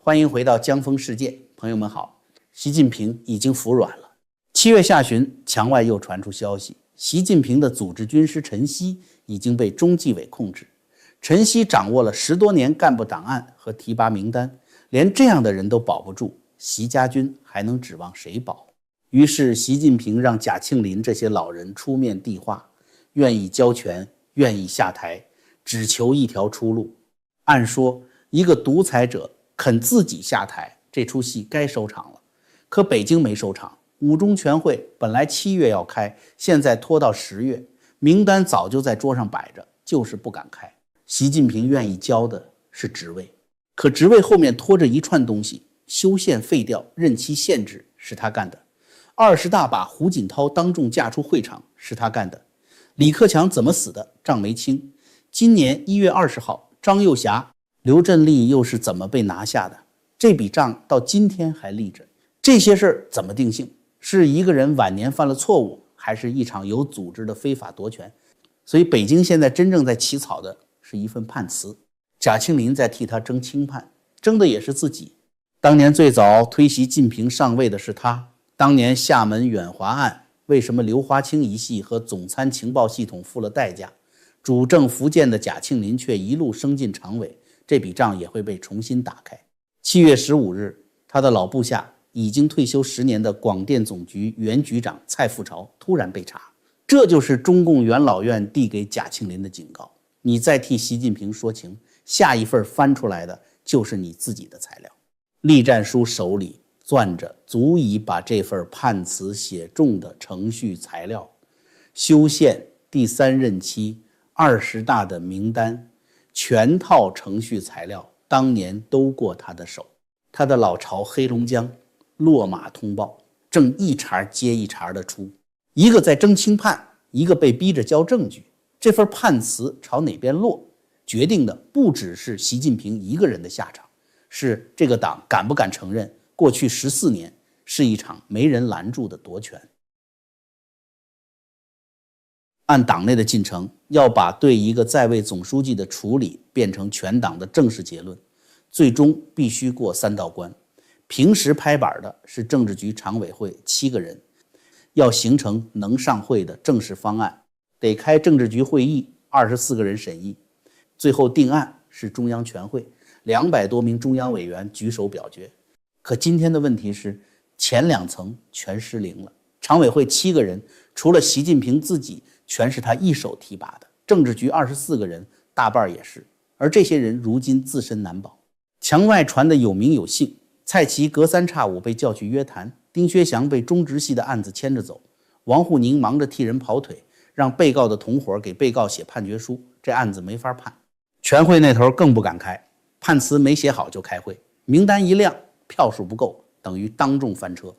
欢迎回到江峰世界，朋友们好。习近平已经服软了。7月下旬，墙外又传出消息，习近平的组织军师陈希已经被中纪委控制。陈希掌握了10多年干部档案和提拔名单，连这样的人都保不住，习家军还能指望谁保？于是习近平让贾庆林这些老人出面递话，愿意交权，愿意下台，只求一条出路。按说一个独裁者肯自己下台，这出戏该收场了。可北京没收场，5中全会本来7月要开，现在拖到10月，名单早就在桌上摆着，就是不敢开。习近平愿意交的是职位，可职位后面拖着一串东西，修宪废掉，任期限制是他干的，20大把胡锦涛当众架出会场是他干的，李克强怎么死的账没清，今年1月20号张又侠、刘振立又是怎么被拿下的，这笔账到今天还立着。这些事儿怎么定性？是一个人晚年犯了错误，还是一场有组织的非法夺权？所以北京现在真正在起草的是一份判词，贾庆林在替他争轻判，争的也是自己。当年最早推习近平上位的是他，当年厦门远华案，为什么刘华清一系和总参情报系统付了代价，主政福建的贾庆林却一路升进常委，这笔账也会被重新打开。7月15日，他的老部下已经退休10年的广电总局原局长蔡复朝突然被查，这就是中共元老院递给贾庆林的警告，你再替习近平说情，下一份翻出来的就是你自己的材料。栗战书手里攥着足以把这份判词写中的程序材料，修宪第3任期20大的名单，全套程序材料当年都过他的手。他的老巢黑龙江落马通报正一茬接一茬的出，一个在争轻判，一个被逼着交证据。这份判词朝哪边落，决定的不只是习近平一个人的下场，是这个党敢不敢承认过去14年是一场没人拦住的夺权。按党内的进程，要把对一个在位总书记的处理变成全党的正式结论，最终必须过3道关。平时拍板的是政治局常委会7个人，要形成能上会的正式方案，得开政治局会议，24个人审议，最后定案是中央全会，200多名中央委员举手表决。可今天的问题是，前2层全失灵了。常委会7个人，除了习近平自己，全是他一手提拔的，政治局24个人，大半也是，而这些人如今自身难保。墙外传的有名有姓，蔡奇隔3差5被叫去约谈，丁薛祥被中直系的案子牵着走，王沪宁忙着替人跑腿，让被告的同伙给被告写判决书，这案子没法判。全会那头更不敢开，判词没写好就开会，名单一亮，票数不够，等于当众翻车。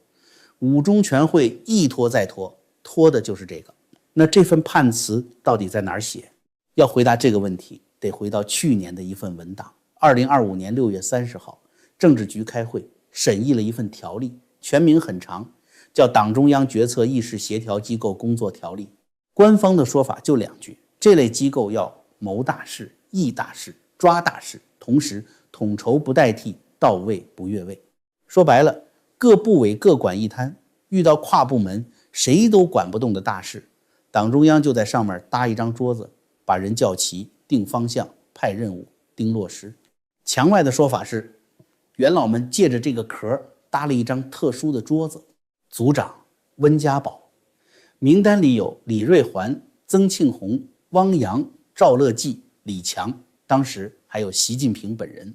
5中全会一拖再拖，拖的就是这个。那这份判词到底在哪儿写？要回答这个问题，得回到去年的一份文档。2025年6月30号，政治局开会审议了一份条例，全名很长，叫《党中央决策议事协调机构工作条例》。官方的说法就2句，这类机构要谋大事、议大事、抓大事，同时统筹不代替，到位不越位。说白了，各部委各管一摊，遇到跨部门谁都管不动的大事，党中央就在上面搭一张桌子，把人叫齐，定方向，派任务，定落实。墙外的说法是，元老们借着这个壳搭了一张特殊的桌子，组长温家宝，名单里有李瑞环、曾庆红、汪洋、赵乐际、李强，当时还有习近平本人。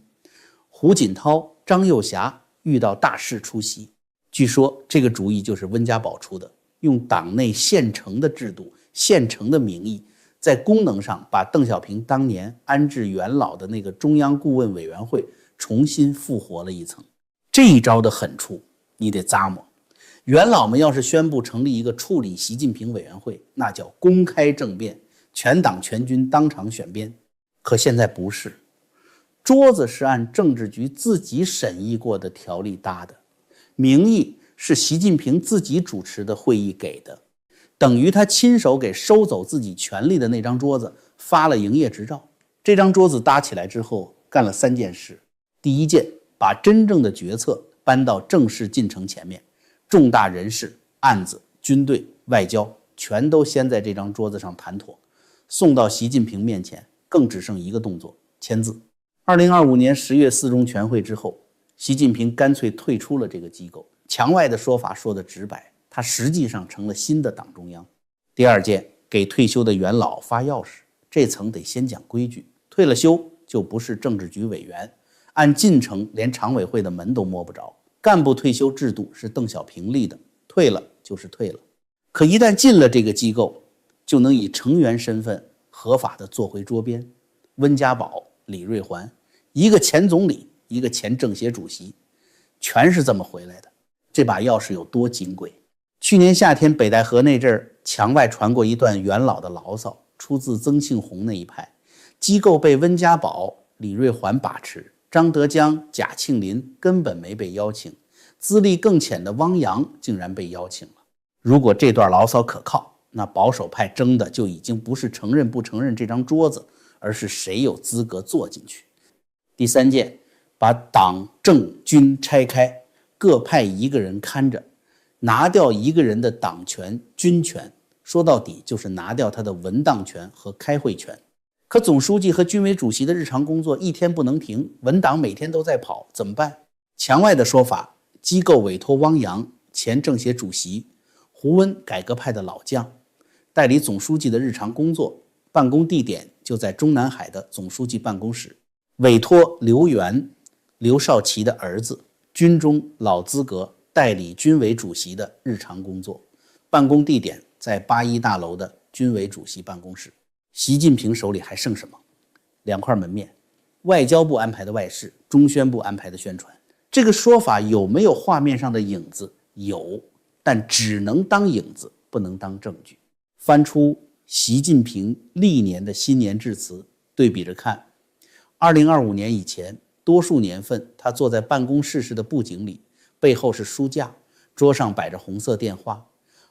胡锦涛、张又侠遇到大事出席。据说这个主意就是温家宝出的，用党内现成的制度、现成的名义，在功能上把邓小平当年安置元老的那个中央顾问委员会重新复活了一层。这一招的狠处你得咂摸。元老们要是宣布成立一个处理习近平委员会，那叫公开政变，全党全军当场选编。可现在不是，桌子是按政治局自己审议过的条例搭的，名义是习近平自己主持的会议给的，等于他亲手给收走自己权力的那张桌子发了营业执照。这张桌子搭起来之后干了3件事。第一件，把真正的决策搬到正式进程前面，重大人事、案子、军队、外交全都先在这张桌子上谈妥，送到习近平面前，更只剩一个动作，签字。2025年10月4中全会之后，习近平干脆退出了这个机构，墙外的说法说得直白，他实际上成了新的党中央。第二件，给退休的元老发钥匙，这层得先讲规矩，退了休就不是政治局委员，按进程连常委会的门都摸不着。干部退休制度是邓小平立的，退了就是退了。可一旦进了这个机构，就能以成员身份合法的坐回桌边。温家宝、李瑞环，一个前总理，一个前政协主席，全是这么回来的。这把钥匙有多金贵？去年夏天北戴河那阵儿，墙外传过一段元老的牢骚，出自曾庆红那一派。机构被温家宝、李瑞环把持，张德江、贾庆林根本没被邀请，资历更浅的汪洋竟然被邀请了。如果这段牢骚可靠，那保守派争的就已经不是承认不承认这张桌子，而是谁有资格坐进去。第三件，把党政军拆开，各派一个人看着，拿掉一个人的党权、军权，说到底就是拿掉他的文档权和开会权。可总书记和军委主席的日常工作一天不能停，文档每天都在跑，怎么办？墙外的说法，机构委托汪洋，前政协主席，胡温改革派的老将，代理总书记的日常工作，办公地点就在中南海的总书记办公室，委托刘源、刘少奇的儿子，军中老资格代理军委主席的日常工作，办公地点在81大楼的军委主席办公室。习近平手里还剩什么？2块门面，外交部安排的外事，中宣部安排的宣传。这个说法有没有画面上的影子？有，但只能当影子，不能当证据。翻出习近平历年的新年致辞，对比着看，2025年以前多数年份他坐在办公室的布景里，背后是书架，桌上摆着红色电话。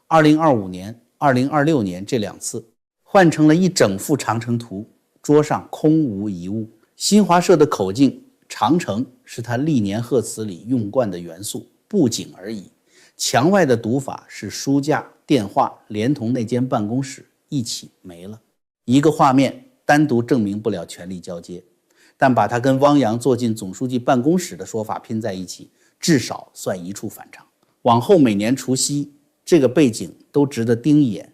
2025年、2026年这2次换成了一整幅长城图，桌上空无一物。新华社的口径，长城是他历年贺词里用惯的元素，布景而已。墙外的读法是书架、电话连同那间办公室一起没了。一个画面单独证明不了权力交接，但把他跟汪洋坐进总书记办公室的说法拼在一起，至少算一处反常。往后每年除夕，这个背景都值得盯一眼。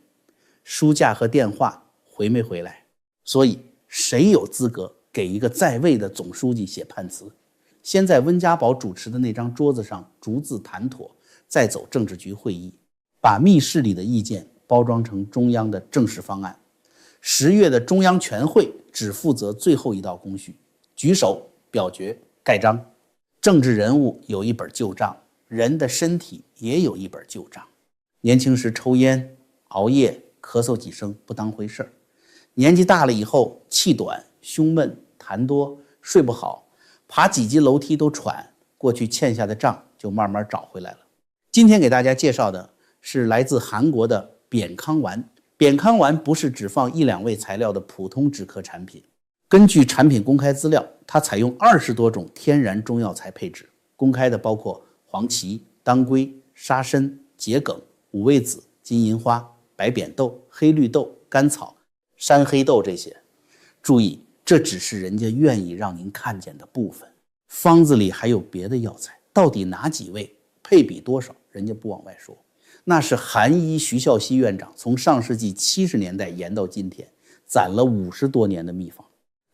书架和电话回没回来？所以谁有资格给一个在位的总书记写判词？先在温家宝主持的那张桌子上逐字谈妥，再走政治局会议，把密室里的意见包装成中央的正式方案。10月的中央全会只负责最后一道工序，举手、表决、盖章。政治人物有一本旧账，人的身体也有一本旧账。年轻时抽烟、熬夜、咳嗽几声不当回事儿，年纪大了以后气短、胸闷、痰多、睡不好，爬几级楼梯都喘，过去欠下的账就慢慢找回来了。今天给大家介绍的是来自韩国的扁康丸。扁康丸不是只放1-2味材料的普通止咳产品，根据产品公开资料，它采用20多种天然中药材配置，公开的包括黄芪、当归、沙参、桔梗、五味子、金银花、白扁豆、黑绿豆、甘草、山黑豆这些。注意，这只是人家愿意让您看见的部分，方子里还有别的药材，到底哪几味，配比多少，人家不往外说。那是韩医徐孝熙院长从上世纪70年代研到今天，攒了50多年的秘方。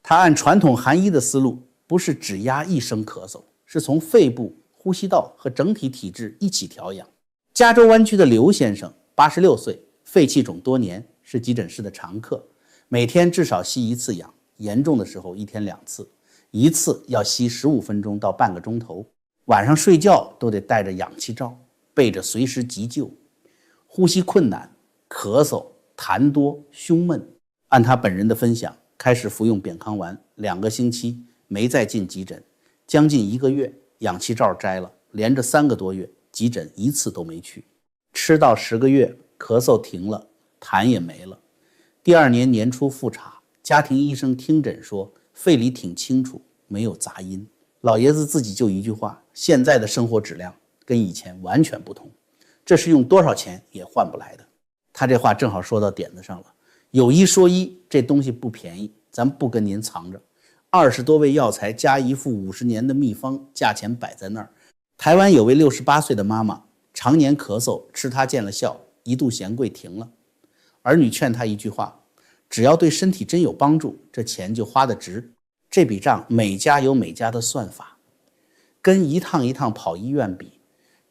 他按传统韩医的思路，不是只压一声咳嗽，是从肺部、呼吸道和整体体质一起调养。加州湾区的刘先生86岁，肺气肿多年，是急诊室的常客，每天至少吸1次氧，严重的时候1天2次，一次要吸15分钟到半个钟头，晚上睡觉都得带着氧气罩，备着随时急救。呼吸困难、咳嗽、痰多、胸闷，按他本人的分享，开始服用扁康丸2个星期，没再进急诊，将近1个月，氧气罩摘了，连着3个多月，急诊1次都没去。吃到10个月，咳嗽停了，痰也没了。第2年年初复查，家庭医生听诊说肺里挺清楚，没有杂音。老爷子自己就一句话，现在的生活质量跟以前完全不同，这是用多少钱也换不来的。他这话正好说到点子上了，有一说一，这东西不便宜，咱不跟您藏着，20多味药材加一副50年的秘方，价钱摆在那儿。台湾有位68岁的妈妈，常年咳嗽，吃它见了效，一度嫌贵停了。儿女劝她一句话，只要对身体真有帮助，这钱就花得值。这笔账每家有每家的算法，跟一趟一趟跑医院比，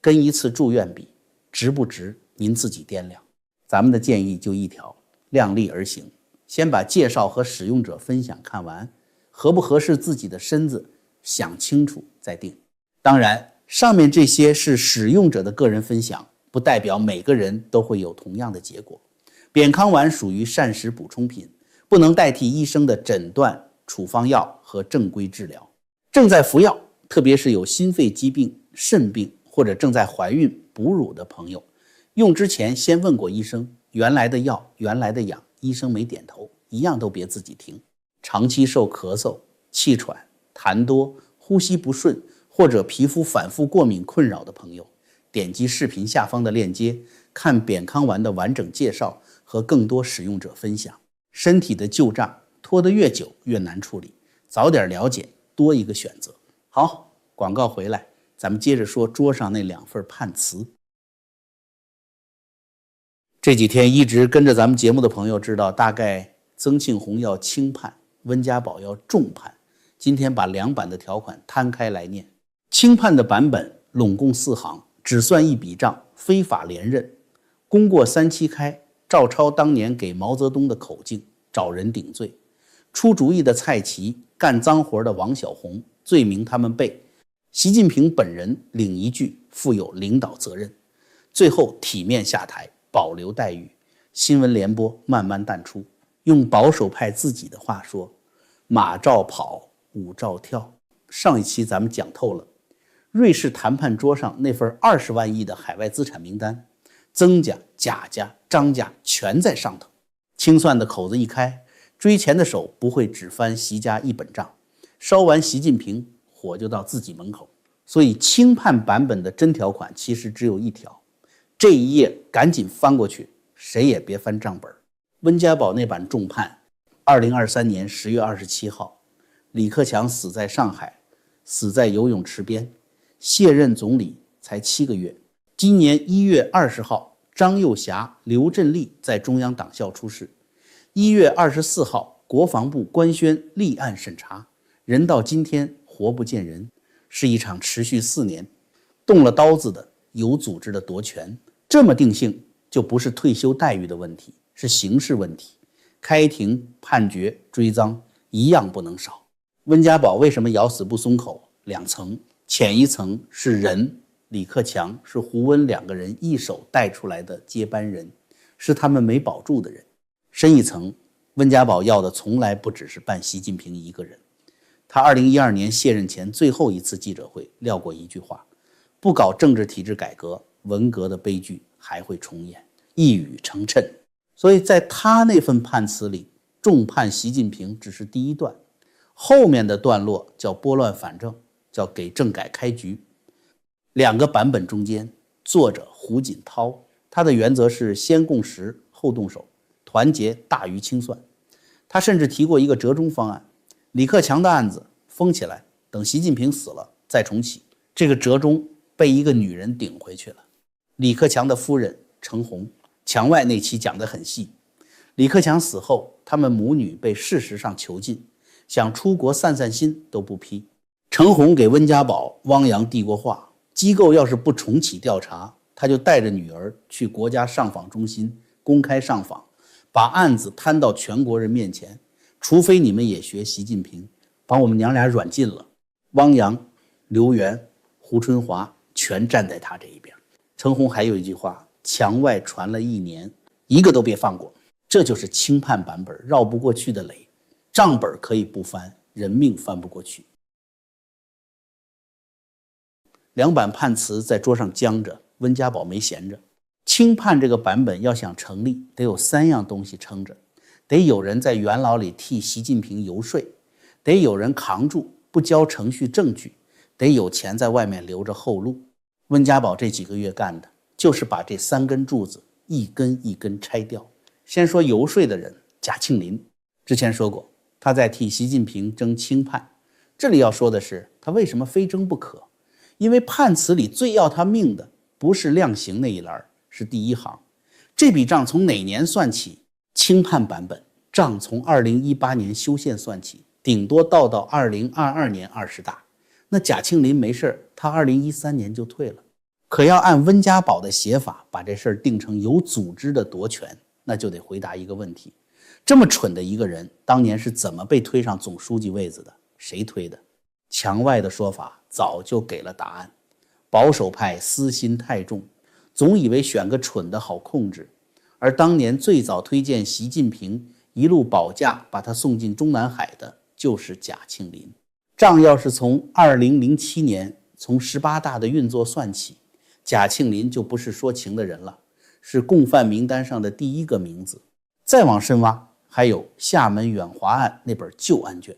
跟一次住院比，值不值您自己掂量。咱们的建议就一条，量力而行，先把介绍和使用者分享看完，合不合适自己的身子想清楚再定。当然上面这些是使用者的个人分享，不代表每个人都会有同样的结果。扁康丸属于膳食补充品，不能代替医生的诊断、处方药和正规治疗。正在服药，特别是有心肺疾病、肾病或者正在怀孕、哺乳的朋友，用之前先问过医生，原来的药、原来的养，医生没点头，一样都别自己停。长期受咳嗽、气喘、痰多、呼吸不顺或者皮肤反复过敏困扰的朋友，点击视频下方的链接，看扁康丸的完整介绍和更多使用者分享。身体的旧账拖得越久越难处理，早点了解，多一个选择。好，广告回来，咱们接着说桌上那2份判词。这几天一直跟着咱们节目的朋友知道，大概曾庆红要轻判，温家宝要重判。今天把2版的条款摊开来念。轻判的版本拢共4行，只算一笔账，非法连任。功过3期开，照抄当年给毛泽东的口径，找人顶罪。出主意的蔡奇，干脏活的王小红，罪名他们背。习近平本人领一句，负有领导责任。最后体面下台，保留待遇。新闻联播慢慢淡出。用保守派自己的话说，马照跑，舞照跳。上一期咱们讲透了，瑞士谈判桌上那份20万亿的海外资产名单，曾家、贾家、张家全在上头。清算的口子一开，追钱的手不会只翻习家一本账，烧完习近平，火就到自己门口。所以轻判版本的真条款其实只有一条，这一页赶紧翻过去，谁也别翻账本。温家宝那版重判，2023年10月27号，李克强死在上海，死在游泳池边，卸任总理才7个月。今年1月20号，张又侠、刘振立在中央党校出事。1月24号，国防部官宣立案审查，人到今天活不见人，是一场持续4年、动了刀子的有组织的夺权。这么定性，就不是退休待遇的问题，是刑事问题。开庭、判决、追赃一样不能少。温家宝为什么咬死不松口？2层，浅一层是人，李克强是胡温2个人一手带出来的接班人，是他们没保住的人。深一层，温家宝要的从来不只是办习近平一个人。他2012年卸任前最后一次记者会撂过一句话，不搞政治体制改革，文革的悲剧还会重演，一语成谶。所以在他那份判词里，重判习近平只是第一段，后面的段落叫拨乱反正，叫给政改开局。2个版本中间，作者胡锦涛，他的原则是先共识后动手，团结大于清算。他甚至提过一个折中方案，李克强的案子封起来，等习近平死了再重启。这个折中被一个女人顶回去了，李克强的夫人程红。墙外那期讲得很细，李克强死后，他们母女被事实上囚禁，想出国散散心都不批。程红给温家宝、汪洋递过话，机构要是不重启调查，他就带着女儿去国家上访中心公开上访，把案子摊到全国人面前，除非你们也学习近平，把我们娘俩软禁了。汪洋、刘源、胡春华全站在他这一边。程红还有一句话，墙外传了1年，一个都别放过。这就是轻判版本绕不过去的雷，账本可以不翻，人命翻不过去。2版判词在桌上僵着，温家宝没闲着。轻判这个版本要想成立，得有3样东西撑着，得有人在元老里替习近平游说，得有人扛住不交程序证据，得有钱在外面留着后路。温家宝这几个月干的就是把这3根柱子一根一根拆掉。先说游说的人，贾庆林，之前说过他在替习近平争清判，这里要说的是他为什么非争不可，因为判词里最要他命的不是量刑那一栏，是第一行。这笔账从哪年算起？清判版本账从2018年修宪算起，顶多到2022年20大。那贾庆林没事，他2013年就退了。可要按温家宝的写法把这事儿定成有组织的夺权，那就得回答一个问题：这么蠢的一个人，当年是怎么被推上总书记位子的？谁推的？墙外的说法早就给了答案。保守派私心太重，总以为选个蠢的好控制，而当年最早推荐习近平一路保驾把他送进中南海的就是贾庆林。账要是从2007年从18大的运作算起，贾庆林就不是说情的人了，是共犯名单上的第一个名字。再往深挖，还有厦门远华案那本旧案卷。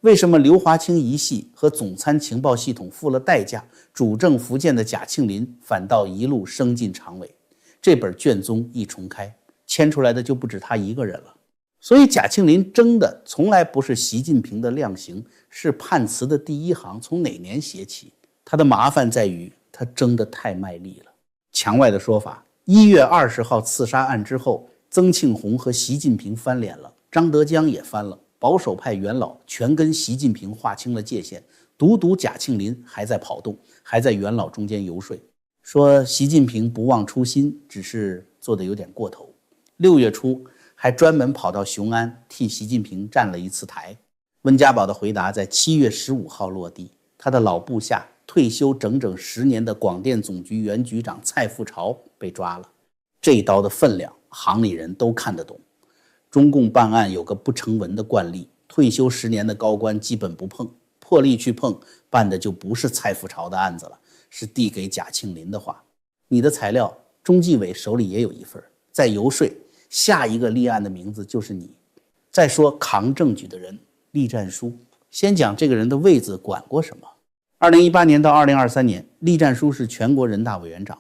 为什么刘华清一系和总参情报系统付了代价，主政福建的贾庆林反倒一路升进常委？这本卷宗一重开，牵出来的就不止他一个人了。所以贾庆林争的从来不是习近平的量刑，是判词的第一行从哪年写起。他的麻烦在于他争得太卖力了。墙外的说法，1月20号刺杀案之后，曾庆红和习近平翻脸了，张德江也翻了，保守派元老全跟习近平划清了界限，独贾庆林还在跑动，还在元老中间游说，说习近平不忘初心，只是做得有点过头。6月初还专门跑到雄安替习近平站了一次台。温家宝的回答在7月15号落地，他的老部下退休整整10年的广电总局原局长蔡复朝被抓了。这一刀的分量，行里人都看得懂。中共办案有个不成文的惯例，退休10年的高官基本不碰，破例去碰，办的就不是蔡复朝的案子了，是递给贾庆林的话。你的材料，中纪委手里也有一份，在游说，下一个立案的名字就是你。再说扛证据的人，栗战书。先讲这个人的位子管过什么。2018年到2023年，栗战书是全国人大委员长。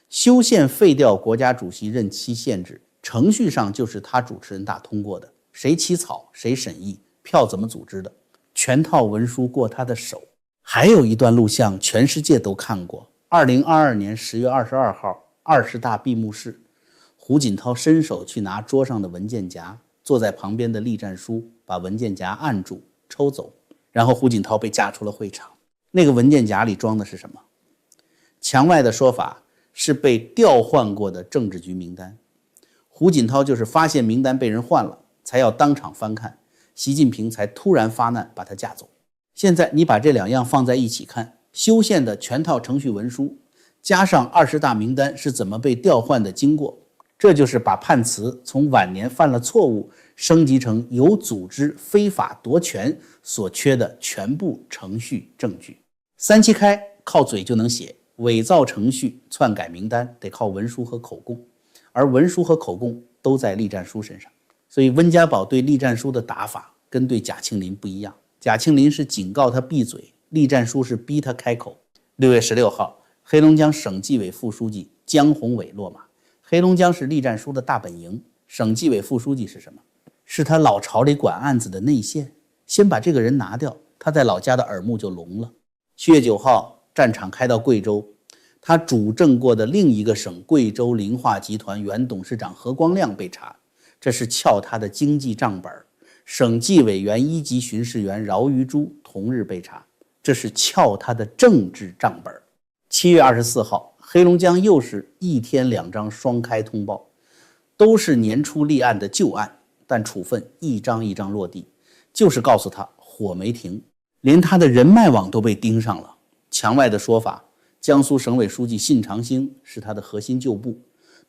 修宪废掉国家主席任期限制，程序上就是他主持人大通过的，谁起草谁审议，票怎么组织的，全套文书过他的手。还有一段录像全世界都看过，2022年10月22号20大闭幕式，胡锦涛伸手去拿桌上的文件夹，坐在旁边的栗战书把文件夹按住抽走，然后胡锦涛被架出了会场。那个文件夹里装的是什么？墙外的说法是被调换过的政治局名单。胡锦涛就是发现名单被人换了，才要当场翻看，习近平才突然发难把他架走。现在你把这2样放在一起看，修宪的全套程序文书加上20大名单是怎么被调换的经过，这就是把判词从晚年犯了错误升级成有组织非法夺权所缺的全部程序证据。3七开靠嘴就能写，伪造程序篡改名单得靠文书和口供，而文书和口供都在栗战书身上。所以温家宝对栗战书的打法跟对贾庆林不一样，贾庆林是警告他闭嘴，栗战书是逼他开口。6月16号，黑龙江省纪委副书记江宏伟落马。黑龙江是栗战书的大本营，省纪委副书记是什么？是他老巢里管案子的内线。先把这个人拿掉，他在老家的耳目就聋了。7月9号，战场开到贵州，他主政过的另一个省贵州磷化集团原董事长何光亮被查，这是撬他的经济账本。省纪委原1级巡视员饶玉珠同日被查，这是撬他的政治账本。7月24号，黑龙江又是1天2张双开通报，都是年初立案的旧案，但处分一张一张落地，就是告诉他火没停，连他的人脉网都被盯上了。墙外的说法，江苏省委书记信长星是他的核心旧部，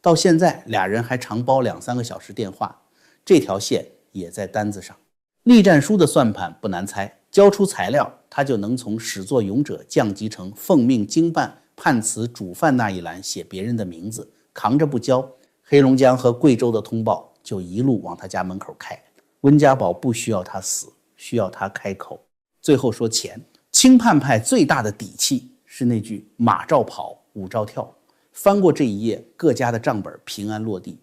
到现在俩人还常煲2-3个小时电话，这条线也在单子上。栗战书的算盘不难猜，交出材料，他就能从始作俑者降级成奉命经办判词主犯那一栏写别人的名字，扛着不交，黑龙江和贵州的通报就一路往他家门口开。温家宝不需要他死，需要他开口。最后说钱清判派最大的底气是那句马照跑，舞照跳。翻过这一页，各家的账本平安落地。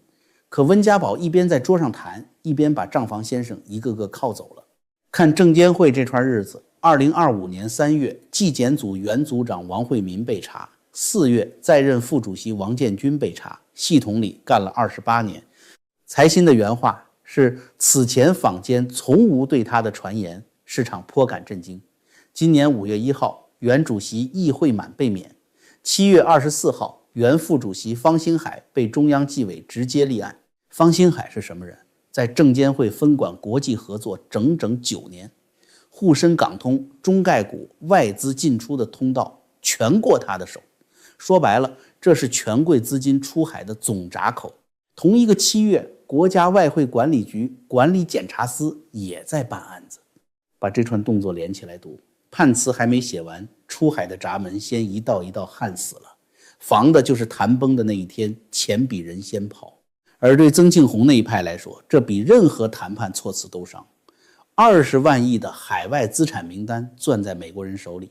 可温家宝一边在桌上谈，一边把账房先生一个个铐走了。看证监会这串日子，2025年3月，纪检组原组长王惠民被查；4月，在任副主席王建军被查，系统里干了28年。财新的原话是：此前坊间从无对他的传言，市场颇感震惊。今年5月1号，原主席易会满被免；7月24号，原副主席方星海被中央纪委直接立案。方星海是什么人？在证监会分管国际合作整整9年，沪深港通、中概股、外资进出的通道全过他的手。说白了，这是权贵资金出海的总闸口。同一个7月，国家外汇管理局管理检察司也在办案子。把这串动作连起来读，判词还没写完，出海的闸门先一道一道焊死了，防的就是谈崩的那一天，钱比人先跑。而对曾庆红那一派来说，这比任何谈判措辞都伤。20万亿的海外资产名单攥在美国人手里，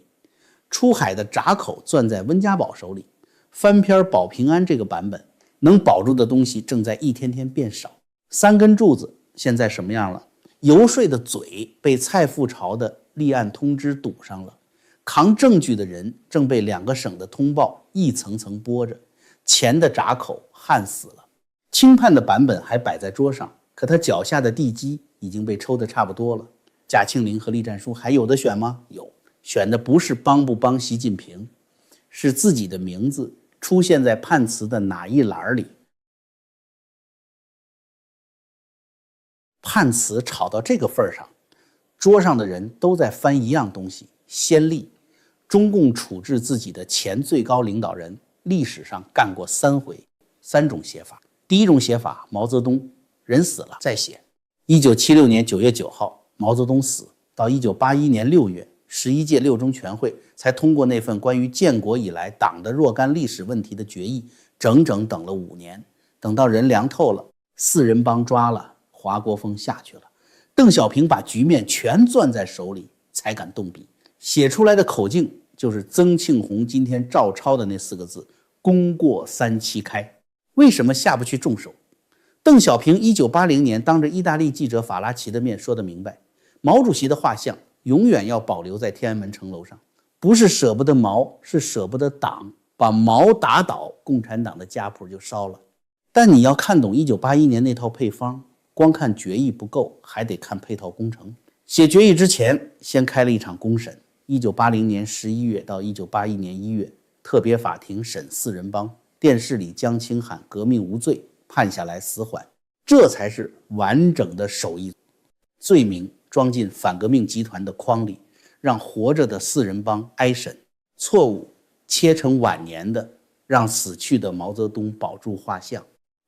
出海的闸口攥在温家宝手里，翻篇保平安这个版本能保住的东西正在一天天变少。3根柱子现在什么样了？游说的嘴被蔡复朝的立案通知堵上了，扛证据的人正被2个省的通报一层层剥着，钱的闸口焊死了。轻判的版本还摆在桌上，可他脚下的地基已经被抽得差不多了。贾庆林和栗战书还有的选吗？有，选的不是帮不帮习近平，是自己的名字出现在判词的哪一栏里。判词吵到这个份上，桌上的人都在翻一样东西：先例。中共处置自己的前最高领导人，历史上干过3回，3种写法。第一种写法，毛泽东人死了再写。1976年9月9号，毛泽东死，到1981年6月，11届6中全会才通过那份关于建国以来党的若干历史问题的决议，整整等了5年。等到人凉透了，4人帮抓了，华国锋下去了，邓小平把局面全攥在手里，才敢动笔。写出来的口径就是曾庆红今天照抄的那4个字：功过3期开。为什么下不去重手？邓小平1980年当着意大利记者法拉奇的面说得明白，毛主席的画像永远要保留在天安门城楼上，不是舍不得毛，是舍不得党，把毛打倒，共产党的家谱就烧了。但你要看懂1981年那套配方，光看决议不够，还得看配套工程。写决议之前，先开了一场公审，1980年11月到1981年1月，特别法庭审4人帮，电视里江青喊革命无罪，判下来死缓，这才是完整的手艺。罪名装进反革命集团的筐里，让活着的4人帮挨审；错误切成晚年的，让死去的毛泽东保住画像。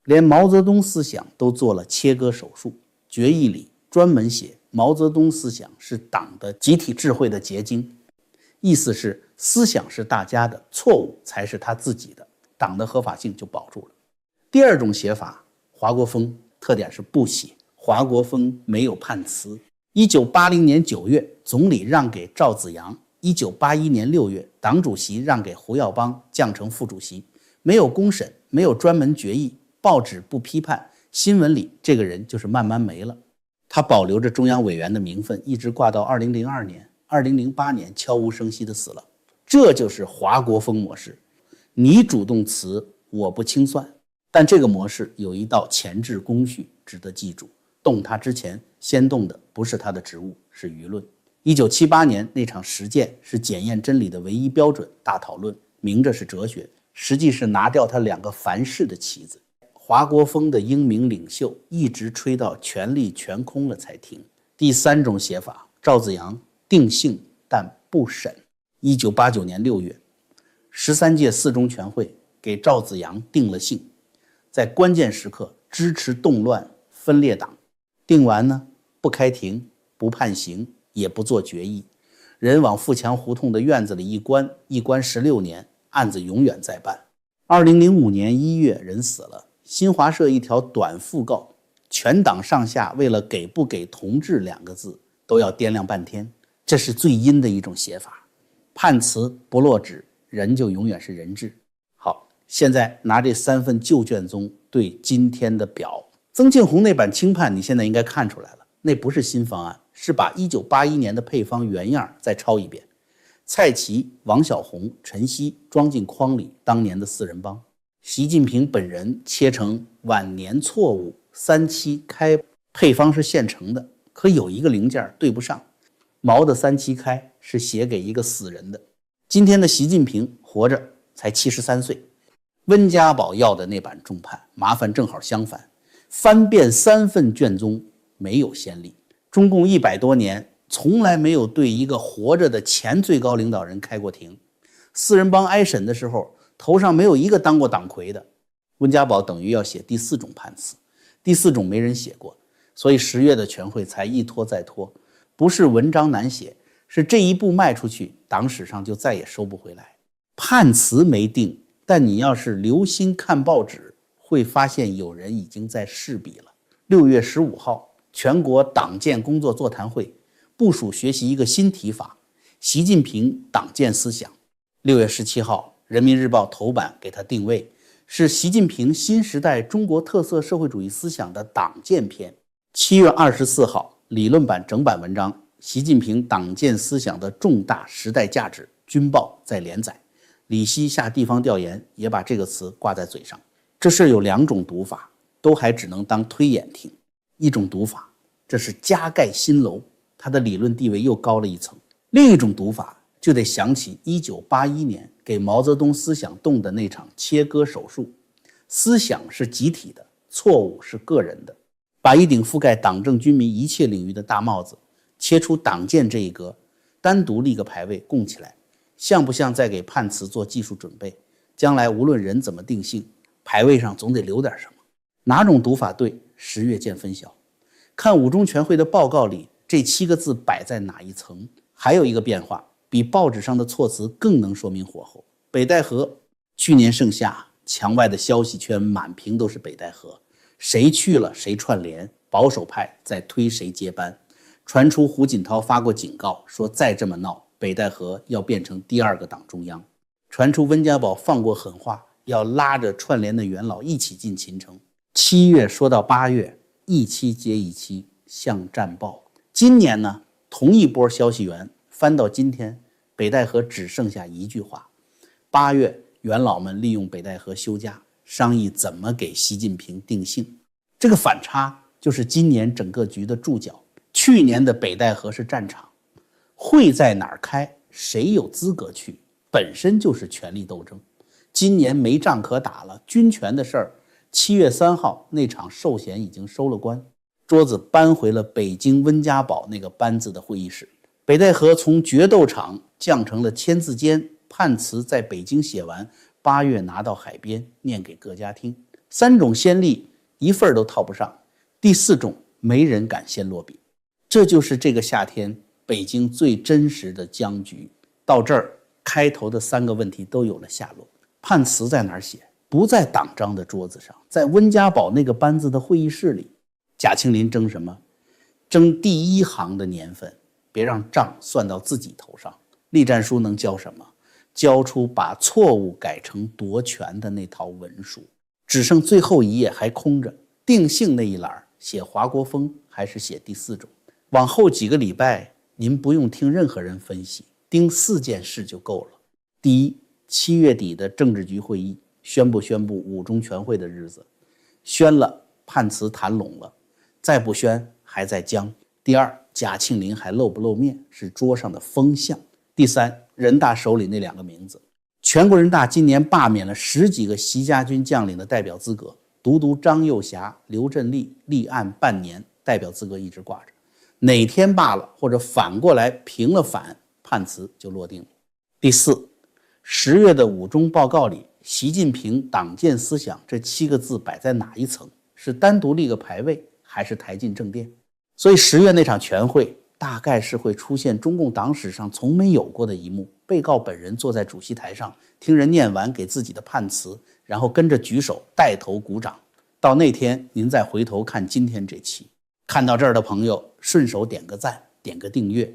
连毛泽东思想都做了切割手术。决议里专门写毛泽东思想是党的集体智慧的结晶，意思是思想是大家的，错误才是他自己的，党的合法性就保住了。第二种写法，华国锋特点是不写，华国锋没有判词。1980年9月，总理让给赵紫阳；1981年6月，党主席让给胡耀邦，降成副主席。没有公审，没有专门决议，报纸不批判，新闻里这个人就是慢慢没了。他保留着中央委员的名分，一直挂到2002年、2008年，悄无声息地死了。这就是华国锋模式，你主动辞，我不清算。但这个模式有一道前置工序值得记住，动他之前，先动的不是他的职务，是舆论。1978年那场实践是检验真理的唯一标准，大讨论，明着是哲学，实际是拿掉他2个凡是的旗子。华国锋的英明领袖一直吹到权力全空了才停。第3种写法，赵紫阳定性但不审。1989年6月，13届4中全会给赵紫阳定了性，在关键时刻支持动乱分裂党。定完呢，不开庭，不判刑，也不做决议，人往富强胡同的院子里一关，一关16年，案子永远在办。2005年1月，人死了。新华社一条短讣告，全党上下为了给不给同志2个字都要掂量半天，这是最阴的一种写法。判词不落纸，人就永远是人质。好，现在拿这3份旧卷宗对今天的表，曾庆红那版清判你现在应该看出来了，那不是新方案，是把1981年的配方原样再抄一遍。蔡奇、王小红、陈希装进筐里，当年的4人帮。习近平本人切成晚年错误3期开，配方是现成的，可有一个零件对不上。毛的3期开是写给一个死人的。今天的习近平活着才73岁。温家宝要的那版重判，麻烦正好相反，翻遍3份卷宗没有先例。中共100多年从来没有对一个活着的前最高领导人开过庭。4人帮挨审的时候，头上没有一个当过党魁的。温家宝等于要写第4种判词，第4种没人写过，所以10月的全会才一拖再拖。不是文章难写，是这一步迈出去，党史上就再也收不回来。判词没定，但你要是留心看报纸，会发现有人已经在试笔了。6月15号，全国党建工作座谈会部署学习一个新提法，习近平党建思想。6月17号，人民日报头版给他定位是习近平新时代中国特色社会主义思想的党建篇。7月24号，理论版整版文章，习近平党建思想的重大时代价值，军报在连载。李希下地方调研也把这个词挂在嘴上。这事有2种读法，都还只能当推演听。一种读法，这是加盖新楼，它的理论地位又高了一层。另一种读法就得想起1981年给毛泽东思想动的那场切割手术。思想是集体的，错误是个人的。把一顶覆盖党政军民一切领域的大帽子切出党建这一格，单独立个牌位供起来，像不像在给判词做技术准备？将来无论人怎么定性，牌位上总得留点什么。哪种读法对，10月见分晓。看5中全会的报告里这7个字摆在哪一层。还有一个变化，比报纸上的措辞更能说明火候。北戴河去年盛夏，墙外的消息圈满屏都是北戴河，谁去了谁串联，保守派在推谁接班。传出胡锦涛发过警告，说再这么闹，北戴河要变成第2个党中央。传出温家宝放过狠话，要拉着串联的元老一起进秦城。7月说到8月，一期接一期，像战报。今年呢，同一波消息源翻到今天，北戴河只剩下一句话。8月，元老们利用北戴河休假，商议怎么给习近平定性。这个反差就是今年整个局的注脚。去年的北戴河是战场，会在哪儿开，谁有资格去，本身就是权力斗争。今年没仗可打了，军权的事儿，7月3号那场寿险已经收了官，桌子搬回了北京温家宝那个班子的会议室。北戴河从决斗场降成了签字间，判词在北京写完，8月拿到海边念给各家听。3种先例一份都套不上，第4种没人敢先落笔。这就是这个夏天北京最真实的僵局。到这儿，开头的3个问题都有了下落。判词在哪儿写？不在党章的桌子上，在温家宝那个班子的会议室里。贾庆林争什么？争第1行的年份，别让账算到自己头上。栗战书能教什么？教出把错误改成夺权的那套文书。只剩最后一页还空着，定性那一栏写华国锋还是写第4种？往后几个礼拜，您不用听任何人分析，盯4件事就够了。第一，7月底的政治局会议宣布5中全会的日子，宣了，判词谈拢了，再不宣还在僵。第二，贾庆林还露不露面是桌上的风向。第三，人大手里那2个名字。全国人大今年罢免了10几个习家军将领的代表资格，独张幼霞、刘振立立案半年，代表资格一直挂着。哪天罢了，或者反过来平了反，判词就落定了。第四，10月的5中报告里，习近平党建思想这7个字摆在哪一层？是单独立个牌位，还是抬进正殿？所以10月那场全会大概是会出现中共党史上从没有过的一幕，被告本人坐在主席台上，听人念完给自己的判词，然后跟着举手带头鼓掌。到那天您再回头看今天这期。看到这儿的朋友顺手点个赞，点个订阅，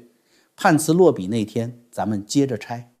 判词落笔那天，咱们接着拆。